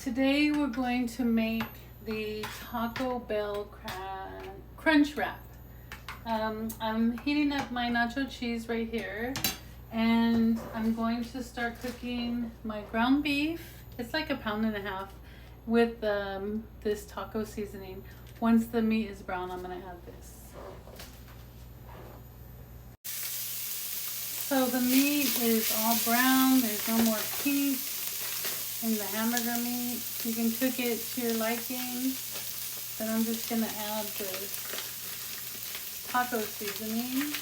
Today we're going to make the Taco Bell crunch wrap. I'm heating up my nacho cheese right here, and I'm going to start cooking my ground beef. It's like 1.5 pounds with this taco seasoning. Once the meat is brown, I'm gonna add this. So the meat is all brown. There's no more pink in the hamburger meat. You can cook it to your liking, but I'm just gonna add this taco seasoning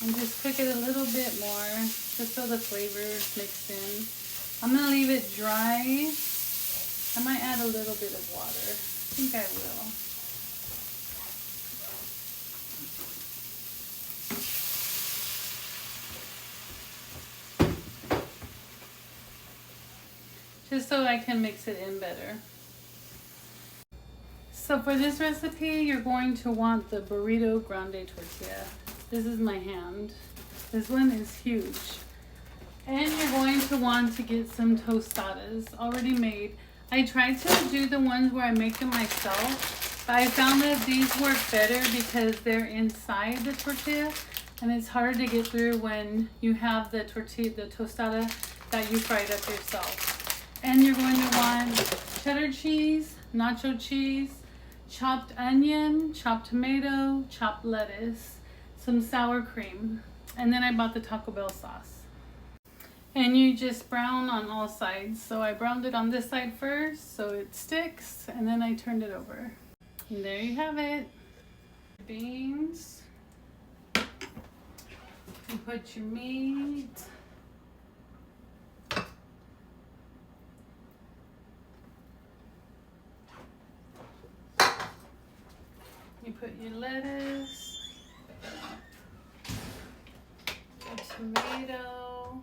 and just cook it a little bit more just so the flavors mixed in. I'm gonna leave it dry. I might add a little bit of water. I think I will. Just so I can mix it in better. So for this recipe, you're going to want the burrito grande tortilla. This is my hand. This one is huge. And you're going to want to get some tostadas already made. I tried to do the ones where I make them myself, but I found that these work better because they're inside the tortilla, and it's harder to get through when you have the tortilla, the tostada that you fried up yourself. And you're going to want cheddar cheese, nacho cheese, chopped onion, chopped tomato, chopped lettuce, some sour cream, and then I bought the Taco Bell sauce. And you just brown on all sides. So I browned it on this side first so it sticks, and then I turned it over. And there you have it. Beans. You put your meat. You put your lettuce, your tomato,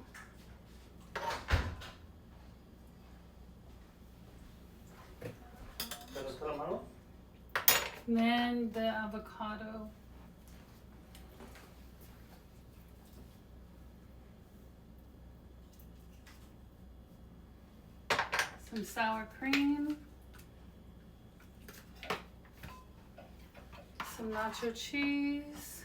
and then the avocado. Some sour cream. Some nacho cheese.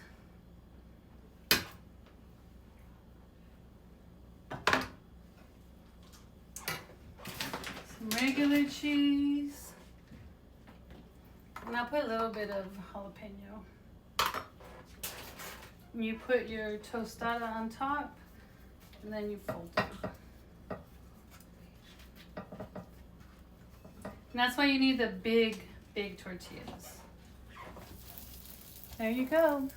Some regular cheese. And I'll put a little bit of jalapeno. And you put your tostada on top, and then you fold it. And that's why you need the big tortillas. There you go.